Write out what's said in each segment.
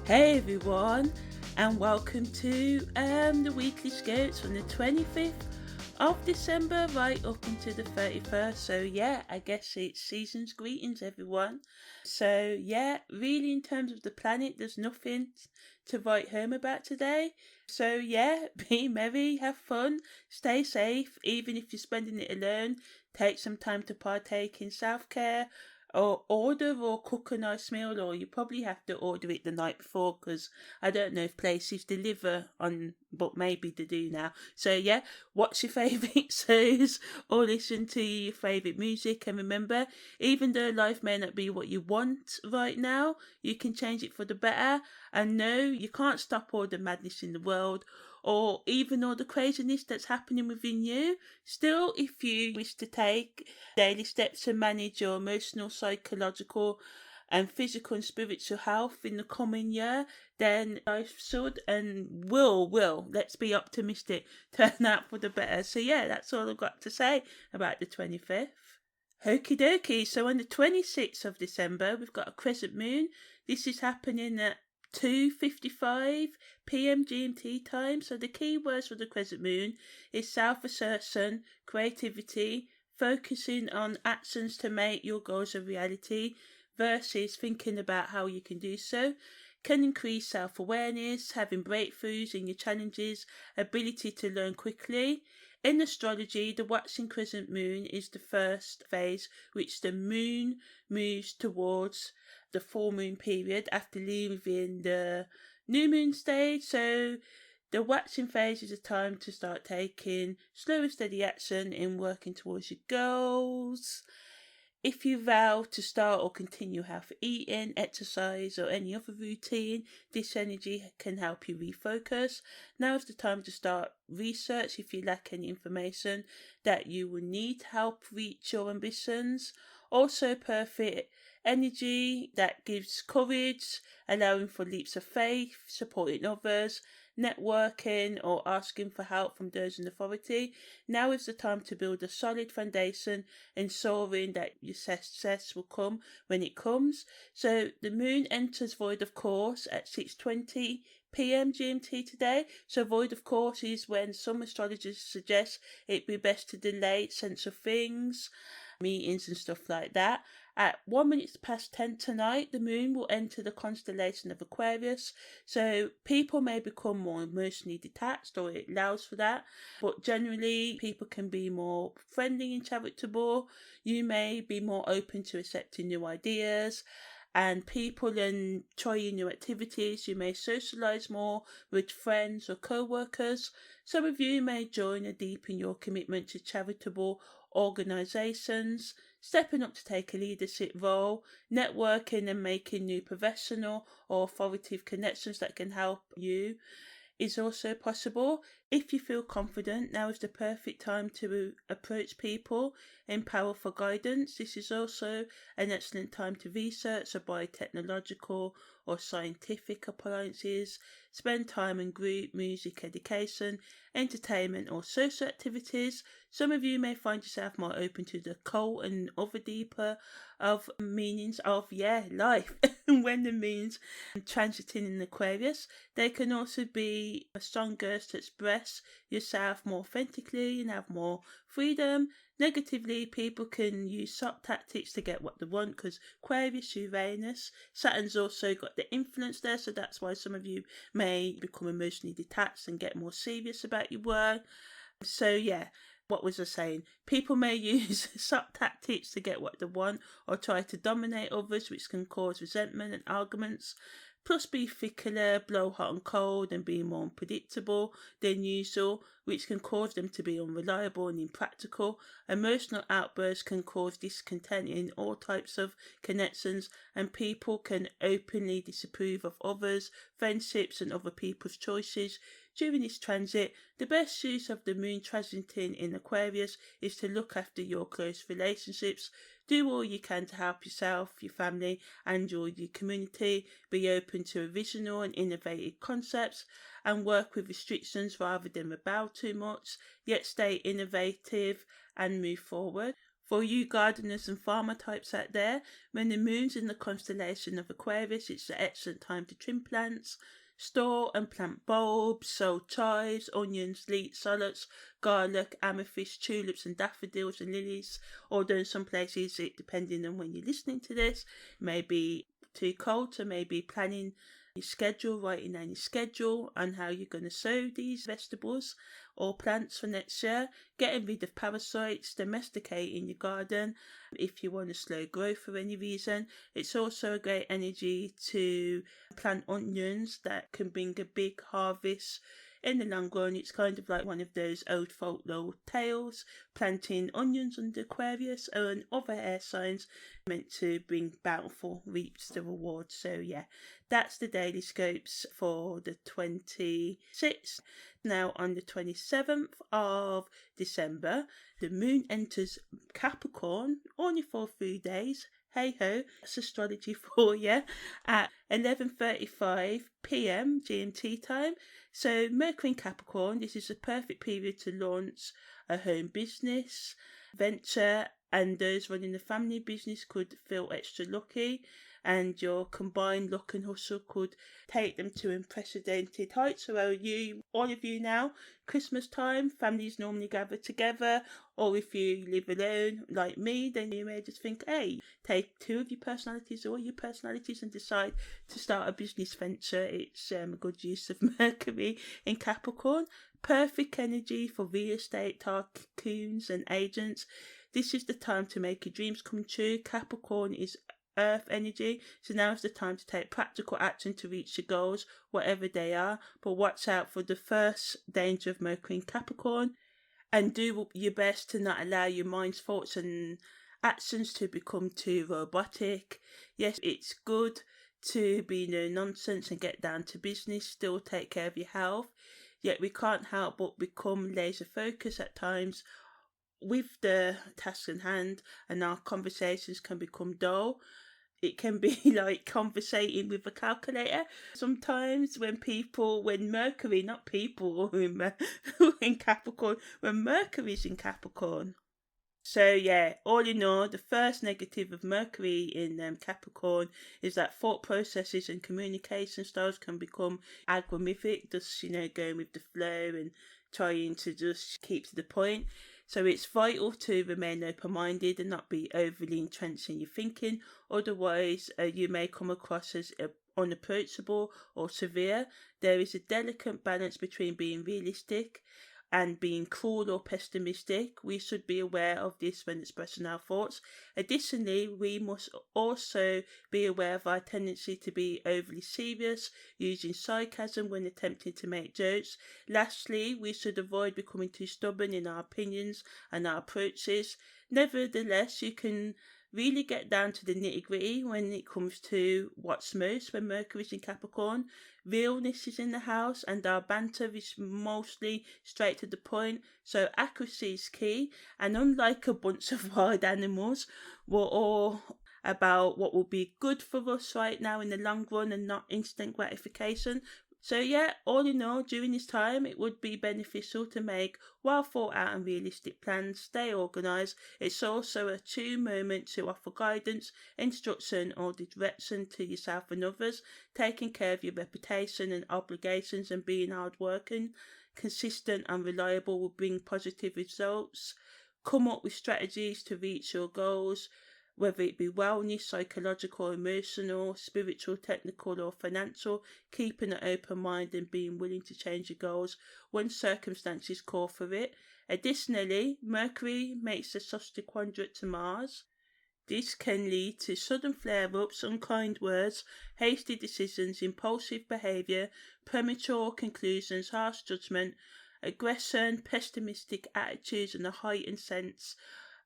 Hey everyone, and welcome to the weekly scopes from the 25th of December right up until the 31st. So yeah, I guess it's season's greetings everyone. So yeah, really in terms of the planet, there's nothing to write home about today. So yeah, be merry, have fun, stay safe, even if you're spending it alone. Take some time to partake in self-care or order or cook a nice meal, or you probably have to order it the night before because I don't know if places deliver on, but maybe they do now. So yeah, watch your favourite shows or listen to your favourite music, and remember, even though life may not be what you want right now, you can change it for the better. And no, you can't stop all the madness in the world or even all the craziness that's happening within you. Still, if you wish to take daily steps to manage your emotional, psychological, and physical and spiritual health in the coming year, then life should and will, let's be optimistic, turn out for the better. So yeah, that's all I've got to say about the 25th. Okie dokie, so on the 26th of December, we've got a crescent moon. This is happening at 2:55 p.m. GMT time. So the key words for the crescent moon is self-assertion, creativity, focusing on actions to make your goals a reality versus thinking about how you can do so. Can increase self-awareness, having breakthroughs in your challenges, ability to learn quickly. In astrology, the waxing crescent moon is the first phase which the moon moves towards the full moon period after leaving the new moon stage. So the waxing phase is a time to start taking slow and steady action in working towards your goals. If you vow to start or continue healthy eating, exercise, or any other routine, this energy can help you refocus. Now is the time to start research if you lack any information that you will need to help reach your ambitions. Also, perfect energy that gives courage, allowing for leaps of faith, supporting others, networking, or asking for help from those in authority. Now is the time to build a solid foundation, ensuring that your success will come when it comes. So the moon enters void of course at 6:20 p.m. GMT today. So void of course is when some astrologers suggest it'd be best to delay sense of things, meetings and stuff like that. At 1 minute past 10 tonight, the moon will enter the constellation of Aquarius. So people may become more emotionally detached, or it allows for that. But generally, people can be more friendly and charitable. You may be more open to accepting new ideas and people and trying new activities. You may socialise more with friends or co-workers. Some of you may join and deepen your commitment to charitable organisations, stepping up to take a leadership role, networking and making new professional or authoritative connections that can help you is also possible. If you feel confident, now is the perfect time to approach people in powerful guidance. This is also an excellent time to research or buy technological or scientific appliances, spend time in group, music, education, entertainment or social activities. Some of you may find yourself more open to the occult and other deeper of meanings of life when the moon's transiting in Aquarius. They can also be a strong urge to express yourself more authentically and have more freedom. Negatively, people can use soft tactics to get what they want because Aquarius, Uranus, Saturn's also got the influence there, so that's why some of you may become emotionally detached and get more serious about your work. So yeah, what was I saying? People may use soft tactics to get what they want or try to dominate others, which can cause resentment and arguments. Plus be fickler, blow hot and cold, and be more unpredictable than usual, which can cause them to be unreliable and impractical. Emotional outbursts can cause discontent in all types of connections, and people can openly disapprove of others, friendships, and other people's choices. During this transit, the best use of the moon transiting in Aquarius is to look after your close relationships. Do all you can to help yourself, your family, and your community. Be open to original and innovative concepts and work with restrictions rather than rebel too much, yet stay innovative and move forward. For you gardeners and farmer types out there, when the moon's in the constellation of Aquarius, it's an excellent time to trim plants, store and plant bulbs, sow chives, onions, leeks, shallots, garlic, amethyst, tulips and daffodils and lilies. Although in some places, it depending on when you're listening to this, it may be too cold, so maybe planning your schedule, writing down your schedule and how you're going to sow these vegetables or plants for next year, getting rid of parasites, domesticating your garden if you want a slow growth for any reason. It's also a great energy to plant onions that can bring a big harvest in the long run. It's kind of like one of those old folklore tales, planting onions under Aquarius and other air signs meant to bring bountiful reaps the reward. So yeah, that's the daily scopes for the 26th. Now on the 27th of December, the moon enters Capricorn only for 3 days. Hey ho, that's astrology for you, at 11:35 p.m. GMT time. So Mercury in Capricorn, this is a perfect period to launch a home business venture, and those running a family business could feel extra lucky, and your combined luck and hustle could take them to unprecedented heights. So all of you now, Christmas time, families normally gather together, or if you live alone like me, then you may just think, hey, take two of your personalities or your personalities and decide to start a business venture. It's a good use of Mercury in Capricorn. Perfect energy for real estate tycoons and agents. This is the time to make your dreams come true. Capricorn is earth energy, so now is the time to take practical action to reach your goals, whatever they are. But watch out for the first danger of Mercury in Capricorn, and do your best to not allow your mind's thoughts and actions to become too robotic. Yes, it's good to be no nonsense and get down to business, still take care of your health, yet we can't help but become laser focused at times with the task in hand, and our conversations can become dull. It can be like conversating with a calculator sometimes when Mercury, not people, in Capricorn, when Mercury's in Capricorn. So yeah, all in all, the first negative of Mercury in Capricorn is that thought processes and communication styles can become agoraphic, just, going with the flow and trying to just keep to the point. So it's vital to remain open-minded and not be overly entrenched in your thinking. Otherwise, you may come across as unapproachable or severe. There is a delicate balance between being realistic and being cruel or pessimistic. We should be aware of this when expressing our thoughts. Additionally, we must also be aware of our tendency to be overly serious, using sarcasm when attempting to make jokes. Lastly, we should avoid becoming too stubborn in our opinions and our approaches. Nevertheless, you can really get down to the nitty-gritty when it comes to what's most when Mercury's in Capricorn. Realness is in the house, and our banter is mostly straight to the point, so accuracy is key. And unlike a bunch of wild animals, we're all about what will be good for us right now in the long run and not instant gratification. So yeah, all in all, during this time, it would be beneficial to make well thought out and realistic plans, stay organised. It's also a true moment to offer guidance, instruction or direction to yourself and others. Taking care of your reputation and obligations and being hardworking, consistent and reliable will bring positive results. Come up with strategies to reach your goals, whether it be wellness, psychological, emotional, spiritual, technical or financial. Keeping an open mind and being willing to change your goals when circumstances call for it. Additionally, Mercury makes a soft quadrant to Mars. This can lead to sudden flare-ups, unkind words, hasty decisions, impulsive behaviour, premature conclusions, harsh judgment, aggression, pessimistic attitudes and a heightened sense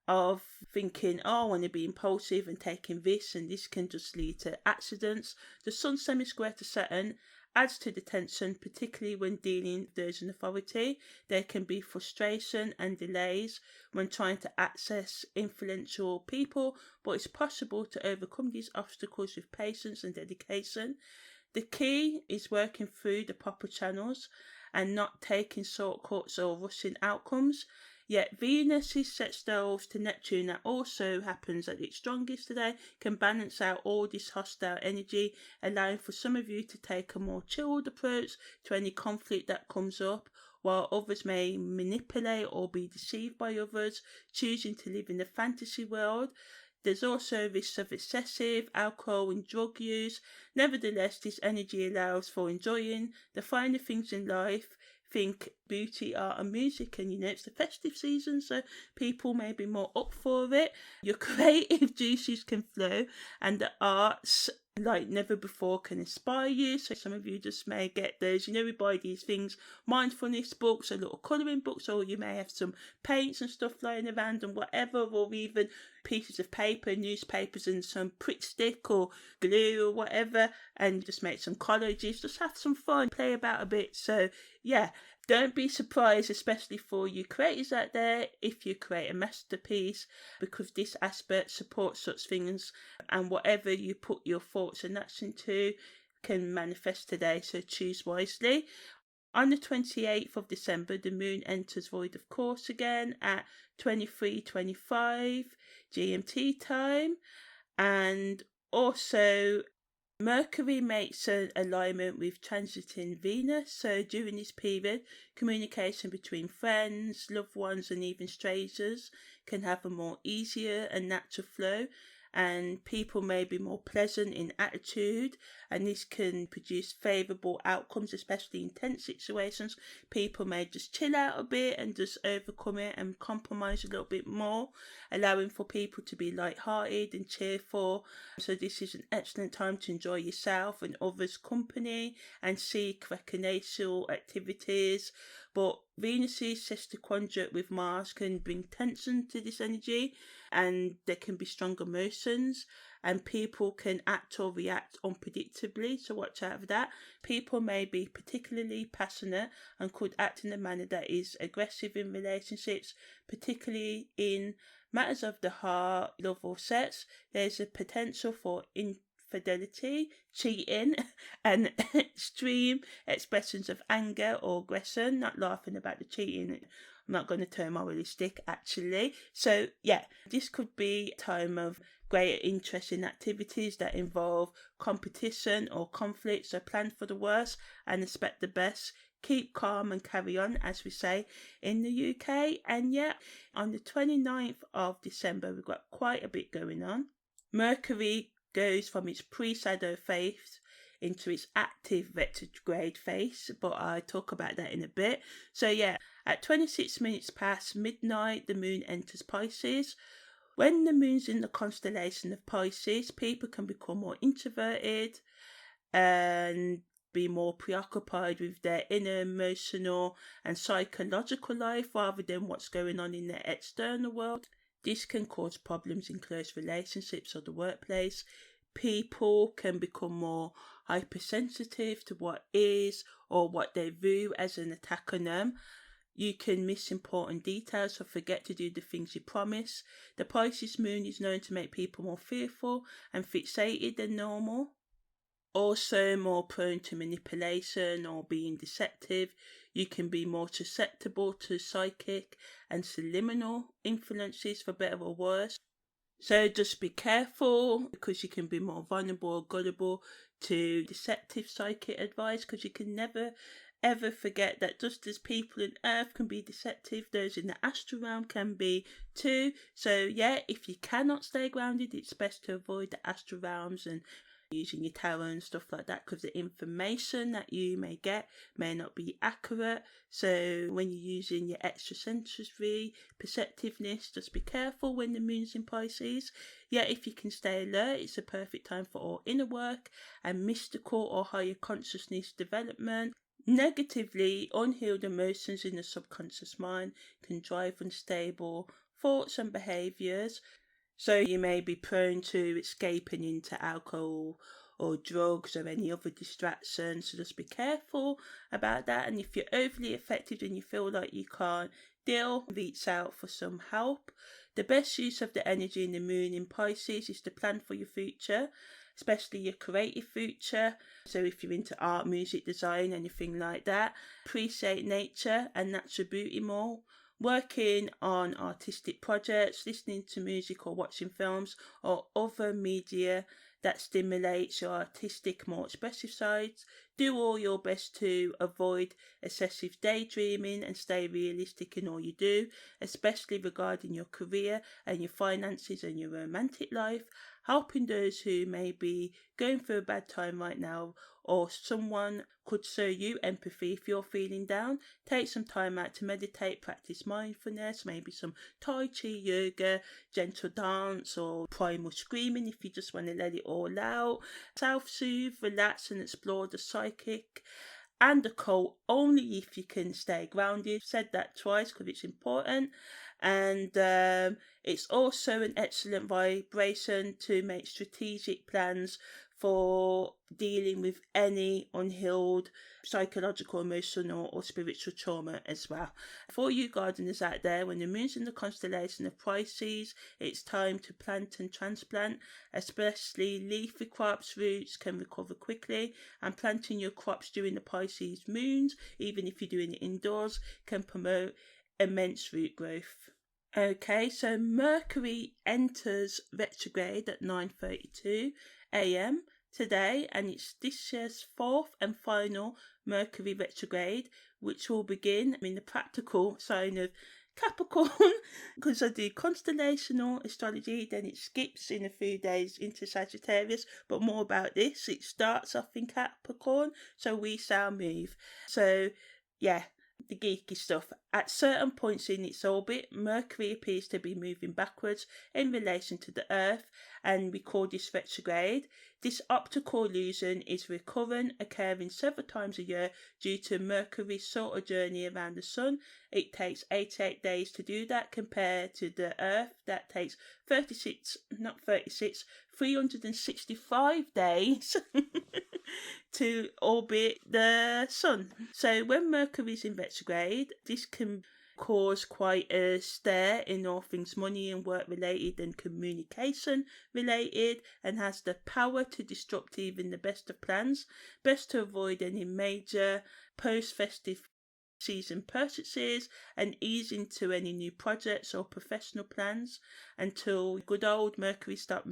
of thinking, I want to be impulsive and taking risks, and this can just lead to accidents. The Sun semi-square to Saturn adds to the tension, particularly when dealing with those in authority. There can be frustration and delays when trying to access influential people, but it's possible to overcome these obstacles with patience and dedication. The key is working through the proper channels and not taking shortcuts or rushing outcomes. Yet Venus's sextiles to Neptune, that also happens at its strongest today, can balance out all this hostile energy, allowing for some of you to take a more chilled approach to any conflict that comes up, while others may manipulate or be deceived by others, choosing to live in the fantasy world. There's also risks of excessive alcohol and drug use. Nevertheless, this energy allows for enjoying the finer things in life. Think beauty, art and music, and it's the festive season, so people may be more up for it. Your creative juices can flow, and the arts like never before can inspire you. So some of you just may get those, we buy these things, mindfulness books or little colouring books, or you may have some paints and stuff lying around and whatever, or even pieces of paper, newspapers and some Pritt stick or glue or whatever, and just make some collages, just have some fun, play about a bit. So yeah, don't be surprised, especially for you creators out there, if you create a masterpiece, because this aspect supports such things, and whatever you put your thoughts and actions into can manifest today, so choose wisely. On the 28th of December, the moon enters void of course again at 23:25 GMT time, and also Mercury makes an alignment with transiting Venus, so during this period, communication between friends, loved ones and even strangers can have a more easier and natural flow, and people may be more pleasant in attitude, and this can produce favourable outcomes, especially in tense situations. People may just chill out a bit and just overcome it and compromise a little bit more, allowing for people to be light-hearted and cheerful. So this is an excellent time to enjoy yourself and others' company and seek recreational activities. But Venus's sextiquadrate with Mars can bring tension to this energy, and there can be strong emotions, and people can act or react unpredictably, so watch out for that. People may be particularly passionate and could act in a manner that is aggressive in relationships, particularly in matters of the heart, love or sex. There's a potential for infidelity, cheating, and extreme expressions of anger or aggression. Not laughing about the cheating. I'm not going to turn moralistic, actually. So yeah, this could be a time of greater interest in activities that involve competition or conflict. So plan for the worst and expect the best. Keep calm and carry on, as we say in the UK. And yeah, on the 29th of December, we've got quite a bit going on. Mercury goes from its pre-shadow phase into its active retrograde phase, but I'll talk about that in a bit. So yeah, at 26 minutes past midnight, the moon enters Pisces. When the moon's in the constellation of Pisces, people can become more introverted and be more preoccupied with their inner emotional and psychological life rather than what's going on in the external world. This can cause problems in close relationships or the workplace. People can become more hypersensitive to what is or what they view as an attack on them. You can miss important details or forget to do the things you promise. The Pisces moon is known to make people more fearful and fixated than normal. Also more prone to manipulation or being deceptive. You can be more susceptible to psychic and subliminal influences, for better or worse. So just be careful, because you can be more vulnerable or gullible to deceptive psychic advice, because you can never ever forget that just as people on Earth can be deceptive, those in the astral realm can be too. So yeah, if you cannot stay grounded, it's best to avoid the astral realms and using your tarot and stuff like that, because the information that you may get may not be accurate. So when you're using your extrasensory perceptiveness, just be careful when the moon's in Pisces. Yeah, if you can stay alert, it's a perfect time for all inner work and mystical or higher consciousness development. Negatively, unhealed emotions in the subconscious mind can drive unstable thoughts and behaviours. So you may be prone to escaping into alcohol or drugs or any other distractions. So just be careful about that. And if you're overly affected and you feel like you can't deal, reach out for some help. The best use of the energy in the moon in Pisces is to plan for your future, especially your creative future. So if you're into art, music, design, anything like that, appreciate nature and natural beauty more. working on artistic projects, listening to music or watching films or other media that stimulates your artistic, more expressive sides. Do all your best to avoid excessive daydreaming and stay realistic in all you do, especially regarding your career and your finances and your romantic life. Helping those who may be going through a bad time right now, or someone could show you empathy if you're feeling down. Take some time out to meditate, practice mindfulness, maybe some Tai Chi, yoga, gentle dance, or primal screaming if you just want to let it all out. Self-soothe, relax and explore the psychic and occult only if you can stay grounded. Said that twice because it's important. And it's also an excellent vibration to make strategic plans for dealing with any unhealed psychological, emotional or spiritual trauma as well. For you gardeners out there, when the moon's in the constellation of Pisces, it's time to plant and transplant, especially leafy crops. Roots can recover quickly, and planting your crops during the Pisces moons, even if you're doing it indoors, can promote immense root growth. Okay, so Mercury enters retrograde at 9:32 a.m. today, and it's this year's fourth and final Mercury retrograde, which will begin in the practical sign of Capricorn, because I do constellational astrology, then it skips in a few days into Sagittarius, but more about this. It starts off in Capricorn, so we shall move. So, yeah, the geeky stuff. At certain points in its orbit, Mercury appears to be moving backwards in relation to the Earth, and we call this retrograde. This optical illusion is recurrent, occurring several times a year due to Mercury's shorter journey around the Sun. It takes 88 days to do that, compared to the Earth that takes 365 days to orbit the Sun. So when Mercury is in retrograde, this can cause quite a stir in all things money and work related and communication related, and has the power to disrupt even the best of plans. Best to avoid any major post-festive season purchases and ease into any new projects or professional plans until good old Mercury starts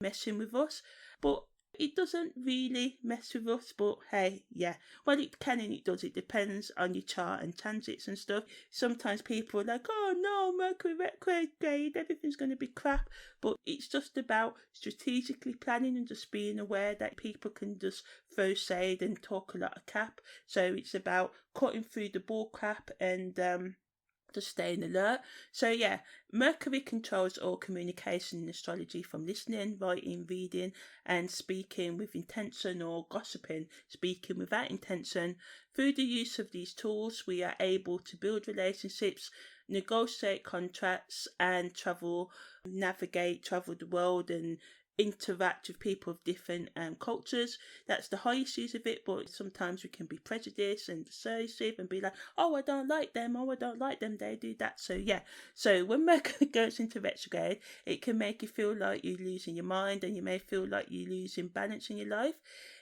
messing with us. But it doesn't really mess with us, but hey, yeah. Well, it can and it does. It depends on your chart and transits and stuff. Sometimes people are like, oh no, Mercury retrograde, everything's going to be crap. But it's just about strategically planning and just being aware that people can just throw shade and talk a lot of cap. So it's about cutting through the bull crap and just staying alert. So yeah, Mercury controls all communication in astrology, from listening, writing, reading and speaking with intention, or gossiping, speaking without intention. Through the use of these tools, we are able to build relationships, negotiate contracts and navigate the world and interact with people of different cultures. That's the highest use of it, but sometimes we can be prejudiced and decisive and be like, oh, I don't like them, they do that. So yeah, so when Mercury goes into retrograde, it can make you feel like you're losing your mind, and you may feel like you're losing balance in your life.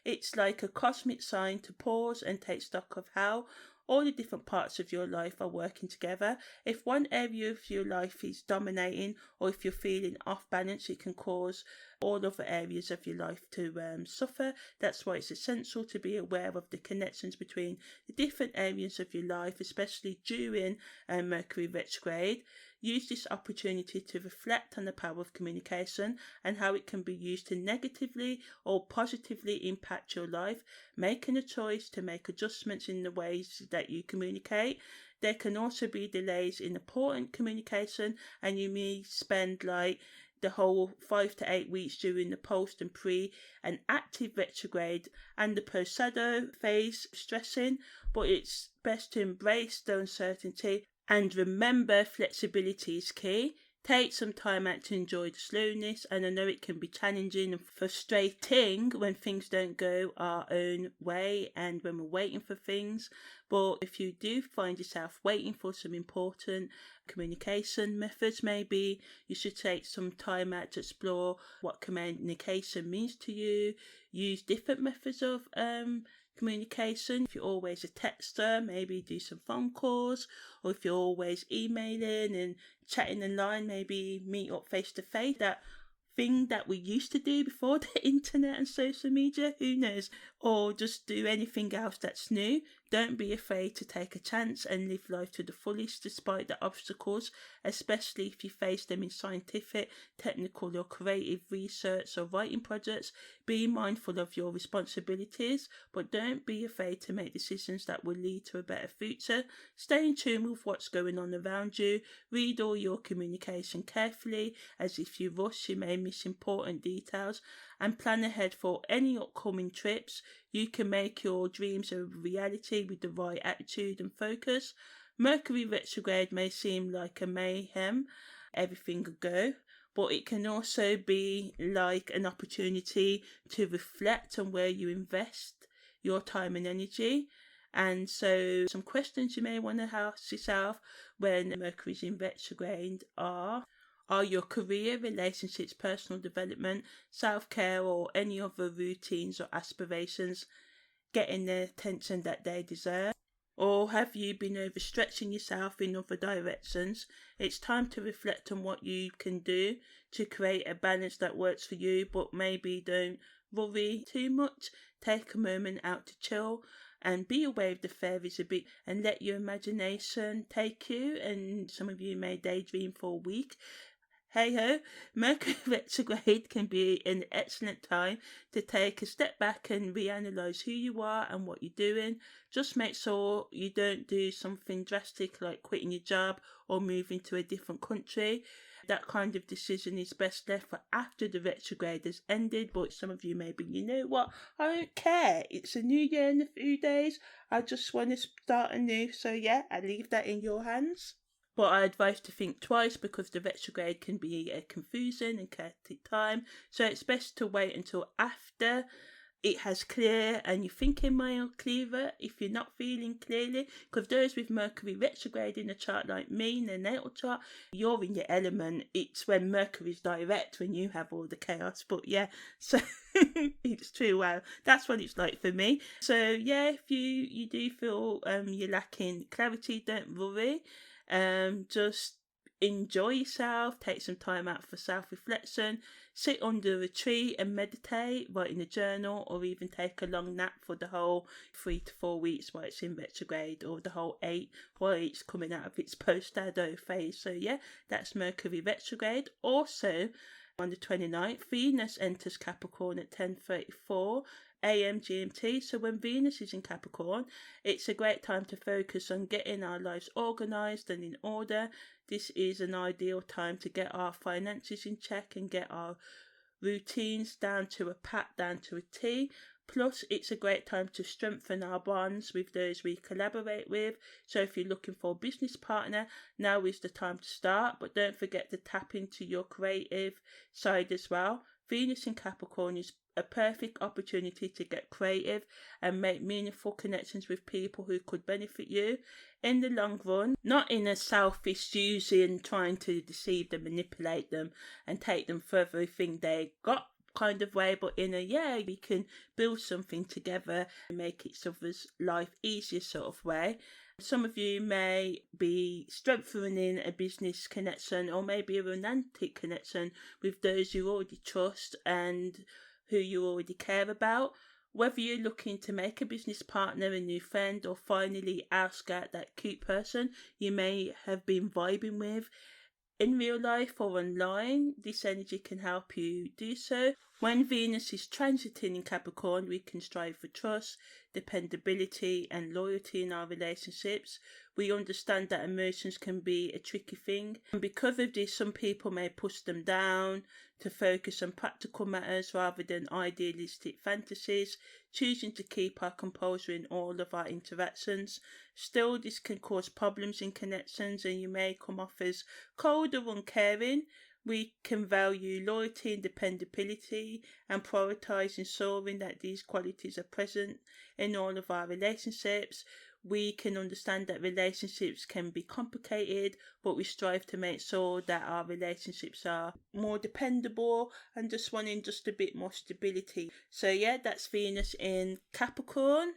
It's like a cosmic sign to pause and take stock of how all the different parts of your life are working together. If one area of your life is dominating, or if you're feeling off balance, it can cause all other areas of your life to suffer. That's why it's essential to be aware of the connections between the different areas of your life, especially during Mercury retrograde. Use this opportunity to reflect on the power of communication and how it can be used to negatively or positively impact your life, making a choice to make adjustments in the ways that you communicate. There can also be delays in important communication, and you may spend like the whole 5 to 8 weeks during the post and pre and active retrograde and the post shadow phase stressing, but it's best to embrace the uncertainty and remember flexibility is key. Take some time out to enjoy the slowness, and I know it can be challenging and frustrating when things don't go our own way and when we're waiting for things. But if you do find yourself waiting for some important communication methods, maybe you should take some time out to explore what communication means to you. Use different methods of communication. If you're always a texter, maybe do some phone calls, or if you're always emailing and chatting online, maybe meet up face to face. That thing that we used to do before the internet and social media, who knows, or just do anything else that's new. Don't be afraid to take a chance and live life to the fullest despite the obstacles, especially if you face them in scientific, technical or creative research or writing projects. Be mindful of your responsibilities, but don't be afraid to make decisions that will lead to a better future. Stay in tune with what's going on around you. Read all your communication carefully, as if you rush you may miss important details, and plan ahead for any upcoming trips. You can make your dreams a reality with the right attitude and focus. Mercury retrograde may seem like a mayhem, everything will go, but it can also be like an opportunity to reflect on where you invest your time and energy. And so some questions you may want to ask yourself when Mercury's in retrograde are your career, relationships, personal development, self-care or any other routines or aspirations getting the attention that they deserve? Or have you been overstretching yourself in other directions? It's time to reflect on what you can do to create a balance that works for you, but maybe don't worry too much. Take a moment out to chill and be aware of the fairies a bit and let your imagination take you. And some of you may daydream for a week. Hey ho, Mercury retrograde can be an excellent time to take a step back and reanalyze who you are and what you're doing. Just make sure you don't do something drastic like quitting your job or moving to a different country. That kind of decision is best left for after the retrograde has ended, but some of you may be, you know what, I don't care. It's a new year in a few days. I just want to start anew. So yeah, I leave that in your hands. But I advise to think twice because the retrograde can be a confusing and chaotic time. So it's best to wait until after it has clear and you're thinking mild clearer if you're not feeling clearly. Because those with Mercury retrograde in a chart like me, in a natal chart, you're in your element. It's when Mercury's direct when you have all the chaos. But yeah, so it's true. Well, that's what it's like for me. So yeah, if you do feel you're lacking clarity, don't worry. Just enjoy yourself, take some time out for self-reflection, sit under a tree and meditate, write in a journal, or even take a long nap for the whole 3 to 4 weeks while it's in retrograde, or the whole 8 while it's coming out of its post-shadow phase. So yeah, that's Mercury retrograde. Also, on the 29th, Venus enters Capricorn at 10:34 AM GMT. So when Venus is in Capricorn, it's a great time to focus on getting our lives organised and in order. This is an ideal time to get our finances in check and get our routines down to a pat, down to a T. Plus, it's a great time to strengthen our bonds with those we collaborate with. So if you're looking for a business partner, now is the time to start. But don't forget to tap into your creative side as well. Venus in Capricorn is a perfect opportunity to get creative and make meaningful connections with people who could benefit you in the long run, not in a selfish using, trying to deceive them, manipulate them and take them for everything they got kind of way, but in a we can build something together and make each other's life easier sort of way. Some of you may be strengthening a business connection or maybe a romantic connection with those you already trust and who you already care about. Whether you're looking to make a business partner, a new friend, or finally ask out that cute person you may have been vibing with in real life or online, this energy can help you do so. When Venus is transiting in Capricorn, we can strive for trust, dependability and loyalty in our relationships. We understand that emotions can be a tricky thing, and because of this, some people may push them down to focus on practical matters rather than idealistic fantasies, choosing to keep our composure in all of our interactions. Still, this can cause problems in connections and you may come off as cold or uncaring. We can value loyalty and dependability and prioritise ensuring that these qualities are present in all of our relationships. we can understand that relationships can be complicated, but we strive to make sure that our relationships are more dependable and just wanting just a bit more stability. So yeah, that's Venus in Capricorn.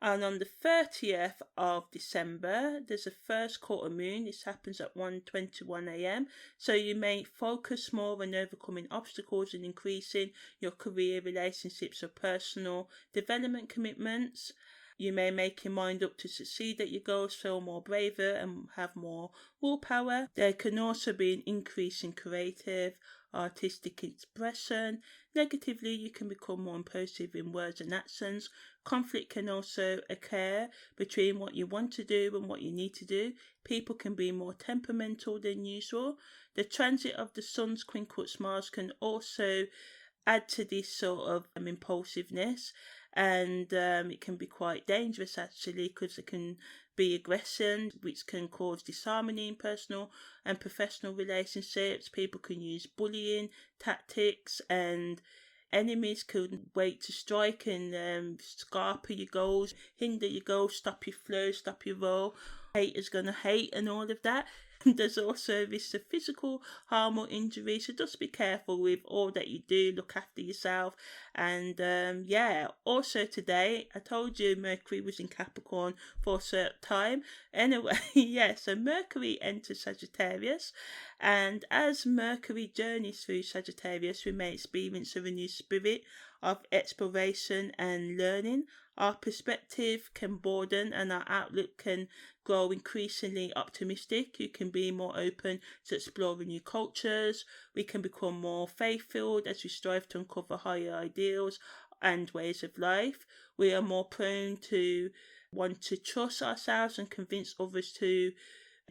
And on the 30th of December, there's a first quarter moon. This happens at 1:21 a.m. So you may focus more on overcoming obstacles and increasing your career, relationships, or personal development commitments. You may make your mind up to succeed at your goals, feel more braver, and have more willpower. There can also be an increase in creative, artistic expression. Negatively, you can become more impulsive in words and actions. Conflict can also occur between what you want to do and what you need to do. People can be more temperamental than usual. The transit of the Sun's quincunx Mars can also add to this sort of impulsiveness, and it can be quite dangerous actually, because it can be aggression, which can cause disharmony in personal and professional relationships. People can use bullying tactics, and enemies can wait to strike and scarper your goals, hinder your goals, stop your flow, stop your roll. Haters gonna hate and all of that. There's also risk of physical harm or injury, so just be careful with all that you do. Look after yourself. And also today, I told you Mercury was in Capricorn for a certain time. Anyway, so Mercury enters Sagittarius, and as Mercury journeys through Sagittarius, we may experience a renewed spirit of exploration and learning. Our perspective can broaden and our outlook can grow increasingly optimistic. You can be more open to exploring new cultures. We can become more faith-filled as we strive to uncover higher ideals and ways of life. We are more prone to want to trust ourselves and convince others to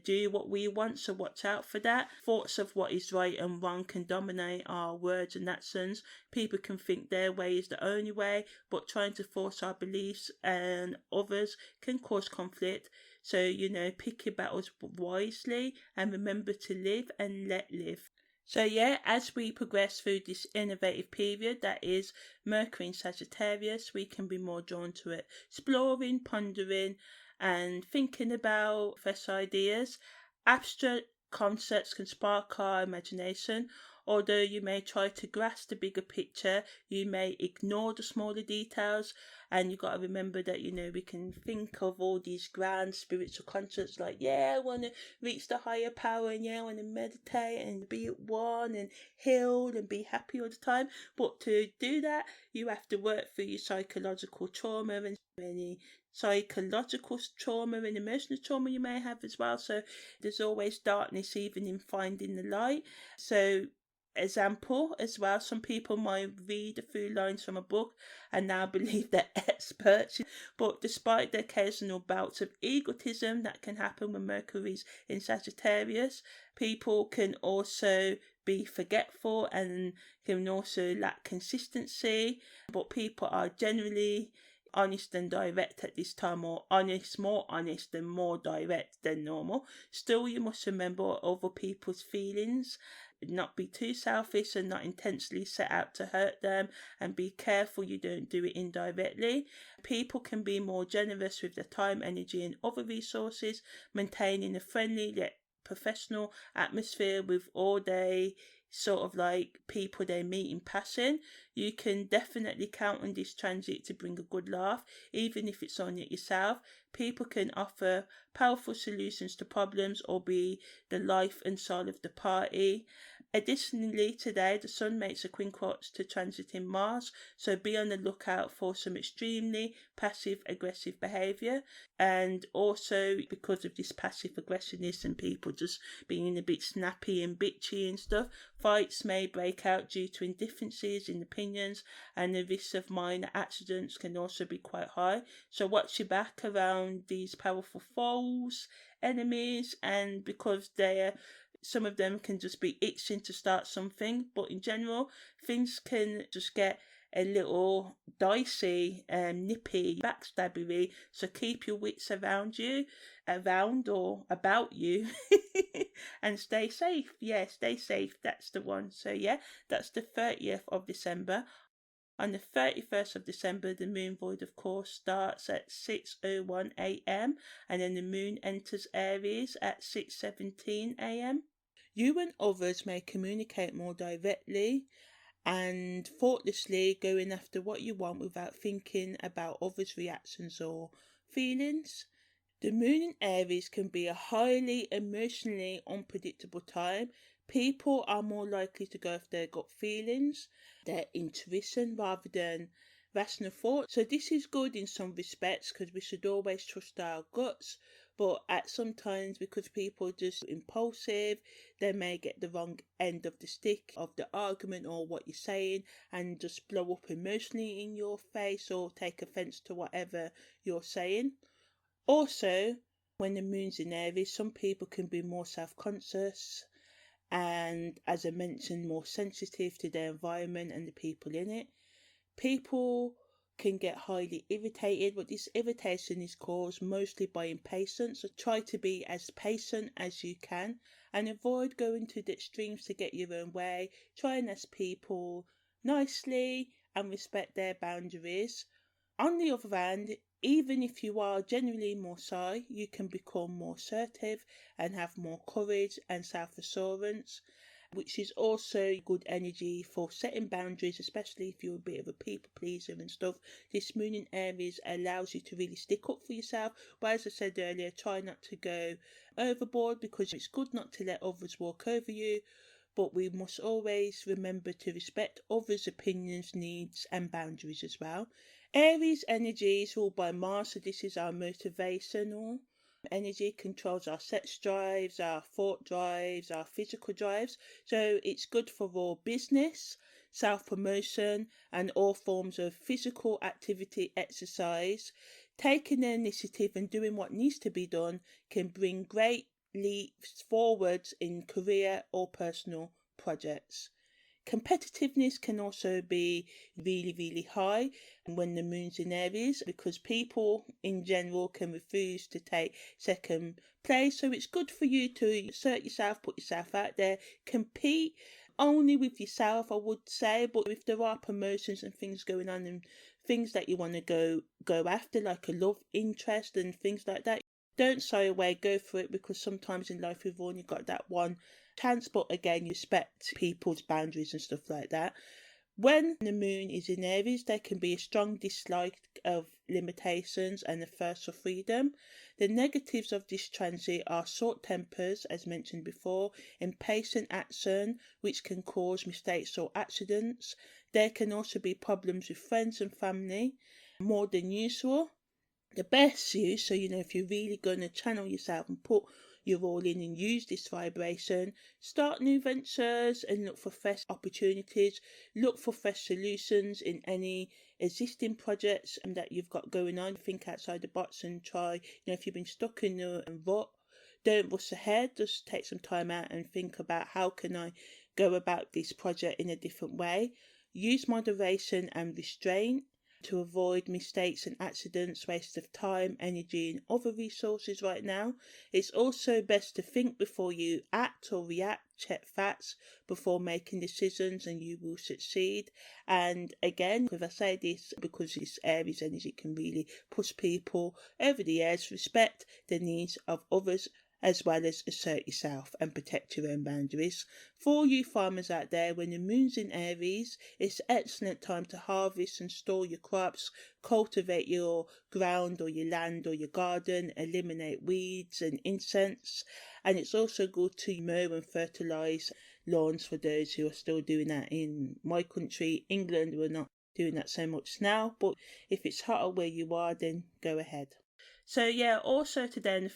do what we want, so watch out for that. Thoughts of what is right and wrong can dominate our words and actions. People can think their way is the only way, but trying to force our beliefs and others can cause conflict. So, pick your battles wisely and remember to live and let live. So as we progress through this innovative period that is Mercury in Sagittarius, we can be more drawn to it, exploring, pondering, and thinking about fresh ideas. Abstract concepts can spark our imagination. Although you may try to grasp the bigger picture, you may ignore the smaller details, and you've got to remember that, we can think of all these grand spiritual concepts like, I want to reach the higher power, and I want to meditate and be at one and healed and be happy all the time. But to do that, you have to work through your psychological trauma and any psychological trauma and emotional trauma you may have as well. So there's always darkness even in finding the light. So example as well, some people might read a few lines from a book and now believe they're experts, but despite the occasional bouts of egotism that can happen when Mercury's in Sagittarius, people can also be forgetful and can also lack consistency. But people are generally honest and direct at this time, or more honest and more direct than normal. Still, you must remember other people's feelings, not be too selfish and not intentionally set out to hurt them, and be careful you don't do it indirectly. People can be more generous with their time, energy and other resources, maintaining a friendly yet professional atmosphere with all day sort of like people they meet in passing. You can definitely count on this transit to bring a good laugh, even if it's only at yourself. People can offer powerful solutions to problems or be the life and soul of the party. Additionally, today the Sun makes a quincunx to transiting Mars, so be on the lookout for some extremely passive-aggressive behaviour. And also, because of this passive aggressiveness and people just being a bit snappy and bitchy and stuff, fights may break out due to indifferences in opinions, and the risk of minor accidents can also be quite high. So watch your back around these powerful foes, enemies, and because some of them can just be itching to start something, but in general, things can just get a little dicey and nippy, backstabbery, so keep your wits around or about you and stay safe. Stay safe, that's the one. So that's the 30th of December. On the 31st of December, the moon void, of course, starts at 6:01 a.m. and then the moon enters Aries at 6:17 a.m. You and others may communicate more directly and thoughtlessly, going after what you want without thinking about others' reactions or feelings. The moon in Aries can be a highly emotionally unpredictable time. People are more likely to go after their gut feelings, their intuition, rather than rational thought. So this is good in some respects because we should always trust our guts. But at sometimes, because people are just impulsive, they may get the wrong end of the stick of the argument or what you're saying and just blow up emotionally in your face or take offense to whatever you're saying. Also, when the moon's in Aries, some people can be more self-conscious and, as I mentioned, more sensitive to their environment and the people in it. People can get highly irritated, but this irritation is caused mostly by impatience. So try to be as patient as you can and avoid going to the extremes to get your own way. Try and ask people nicely and respect their boundaries. On the other hand, even if you are generally more shy, you can become more assertive and have more courage and self-assurance, which is also good energy for setting boundaries, especially if you're a bit of a people pleaser and stuff. This moon in Aries allows you to really stick up for yourself, but as I said earlier, try not to go overboard because it's good not to let others walk over you, but we must always remember to respect others' opinions, needs and boundaries as well. Aries energy is ruled by Mars, so this is our motivational energy, controls our sex drives, our thought drives, our physical drives. So it's good for raw business, self-promotion and all forms of physical activity, exercise. Taking the initiative and doing what needs to be done can bring great leaps forwards in career or personal projects. Competitiveness can also be really, really high when the moon's in Aries because people in general can refuse to take second place. So it's good for you to assert yourself, put yourself out there, compete only with yourself, I would say. But if there are promotions and things going on and things that you want to go after, like a love interest and things like that, don't shy away, go for it, because sometimes in life we've only got that one chance. But again, you respect people's boundaries and stuff like that. When the moon is in Aries, there can be a strong dislike of limitations and a thirst for freedom. The negatives of this transit are short tempers, as mentioned before, impatient action, which can cause mistakes or accidents. There can also be problems with friends and family, more than usual. The best use, so if you're really going to channel yourself and put your all in and use this vibration, start new ventures and look for fresh opportunities, look for fresh solutions in any existing projects that you've got going on. Think outside the box and try, if you've been stuck in a rut, don't rush ahead, just take some time out and think about how can I go about this project in a different way. Use moderation and restraint to avoid mistakes and accidents, waste of time, energy and other resources right now. It's also best to think before you act or react, check facts before making decisions and you will succeed. And again, if I say this because this Aries energy can really push people over the edge, respect the needs of others as well as assert yourself and protect your own boundaries. For you farmers out there, when the moon's in Aries, it's an excellent time to harvest and store your crops, cultivate your ground or your land or your garden, eliminate weeds and insects, and it's also good to mow and fertilise lawns for those who are still doing that. In my country, England, we're not doing that so much now, but if it's hotter where you are, then go ahead. So also today on the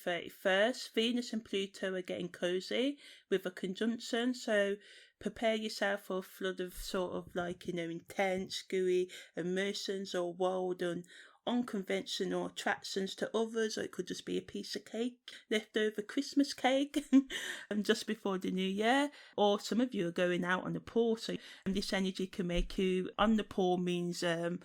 31st, Venus and Pluto are getting cozy with a conjunction. So prepare yourself for a flood of sort of intense, gooey emotions or wild and unconventional attractions to others, or it could just be a piece of cake, leftover Christmas cake just before the new year, or some of you are going out on the pool, so this energy can make you on the pool means I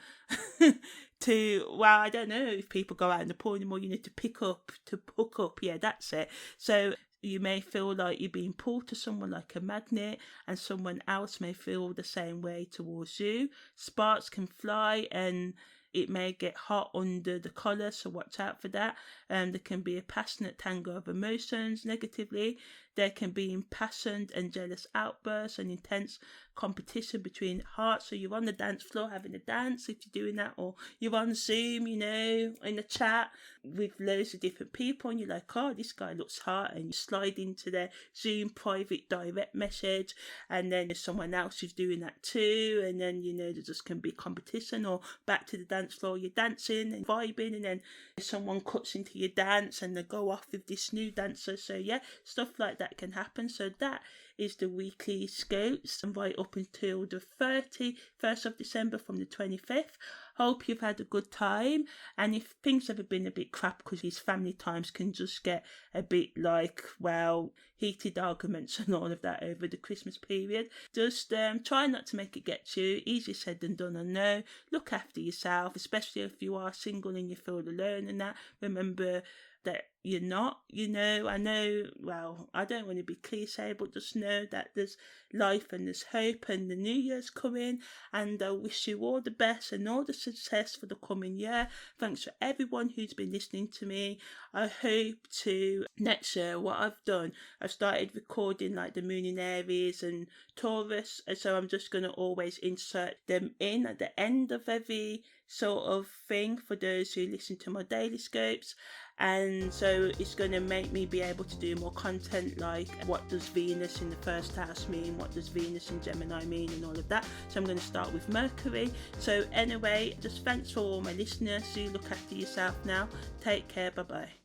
don't know if people go out in the pool anymore, you need to hook up, that's it. So You may feel like you're being pulled to someone like a magnet, and someone else may feel the same way towards you. Sparks can fly, and it may get hot under the collar, so watch out for that. There can be a passionate tangle of emotions negatively. There can be impassioned and jealous outbursts and intense competition between hearts. So you're on the dance floor having a dance if you're doing that, or you're on Zoom, in a chat with loads of different people, and you're like, oh, this guy looks hot, and you slide into their Zoom private direct message, and then there's someone else who's doing that too, and then there just can be competition. Or back to the dance floor, you're dancing and vibing, and then someone cuts into your dance and they go off with this new dancer. So yeah, stuff like that can happen. So that is the weekly scopes, and right up until the 31st of December from the 25th. Hope you've had a good time, and if things have been a bit crap, because these family times can just get a bit like, well, heated arguments and all of that over the Christmas period, just try not to make it get to you. Easier said than done, I know. Look after yourself, especially if you are single and you feel alone and that. Remember that you're not, I know, well, I don't want to be cliche, but just know that there's life and there's hope, and the new year's coming, and I wish you all the best and all the success for the coming year. Thanks for everyone who's been listening to me. I hope to next year, what I've done, I've started recording like the moon in Aries and Taurus, and so I'm just going to always insert them in at the end of every sort of thing for those who listen to my daily scopes. And so it's going to make me be able to do more content, like what does Venus in the first house mean, what does Venus in Gemini mean, and all of that. So I'm going to start with Mercury. So anyway, just thanks for all my listeners. You look after yourself now. Take care. Bye bye.